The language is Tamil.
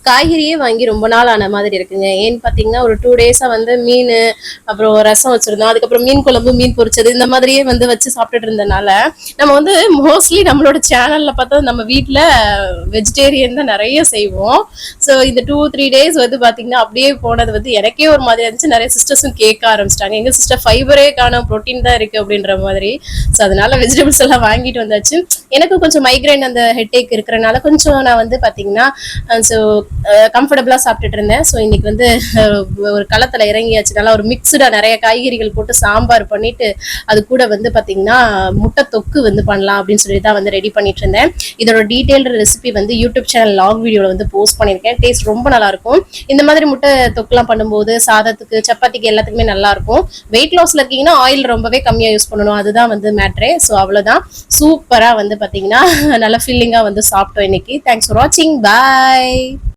காய்கறியே வாங்கி ரொம்ப நாள் ஆன மாதிரி இருக்குங்க. ஏன்னு பார்த்தீங்கன்னா, ஒரு 2 டேஸா வந்து மீனு, அப்புறம் ரசம் வச்சிருந்தோம். அதுக்கப்புறம் மீன் குழம்பு, மீன் பொரிச்சது இந்த மாதிரியே வந்து வச்சு சாப்பிட்டுட்டு இருந்தனால, நம்ம வந்து மோஸ்ட்லி நம்மளோட சேனல்ல பார்த்தா நம்ம வீட்ல வெஜிடேரியன் தான் நெறைய செய்வோம். ஸோ இந்த 2, 3 டேஸ் வந்து பார்த்தீங்கன்னா, அப்படியே போனது வந்து எனக்கே ஒரு மாதிரியா இருந்துச்சு. நெறைய சிஸ்டர்ஸும் கேட்க ஆரம்பிச்சுட்டாங்க. எங்க சிஸ்டர் ஃபைபரே காணோம், புரோட்டீன் தான் இருக்கு அப்படின்ற மாதிரி. ஸோ அதனால வெஜிடபிள்ஸ் எல்லாம் வாங்கிட்டு வந்தாச்சு. எனக்கு கொஞ்சம் மைக்ரைன் அந்த ஹெட்டேக் இருக்கிறனால கொஞ்சம் நான் வந்து பார்த்தீங்கன்னா, ஸோ கம்ஃபர்டபுளா சாப்பிட்டுட்டு இருந்தேன். ஸோ இன்னைக்கு வந்து அஹ், ஒரு களத்துல இறங்கியாச்சு. நல்லா ஒரு மிக்ஸ்டா நிறைய காய்கறிகள் போட்டு சாம்பார் பண்ணிட்டு அது கூட வந்து பாத்தீங்கன்னா முட்டை தொக்கு வந்து பண்ணலாம் அப்படின்னு சொல்லி தான் வந்து ரெடி பண்ணிட்டு இருந்தேன். இதோட டீடைல்டு ரெசிபி வந்து யூடியூப் சேனல் லாக் வீடியோல வந்து போஸ்ட் பண்ணியிருக்கேன். டேஸ்ட் ரொம்ப நல்லா இருக்கும். இந்த மாதிரி முட்டை தொக்குலாம் பண்ணும்போது சாதத்துக்கு, சப்பாத்திக்கு எல்லாத்துக்குமே நல்லா இருக்கும். வெயிட் லாஸ்ல இருக்கீங்கன்னா ஆயில் ரொம்பவே கம்மியா யூஸ் பண்ணணும், அதுதான் வந்து மேட்ரே. ஸோ அவ்வளவுதான். சூப்பரா வந்து பாத்தீங்கன்னா நல்லா ஃபீலிங்கா வந்து சாப்பிட்டோம் இன்னைக்கு. தேங்க்ஸ் ஃபார் வாட்சிங். பாய்.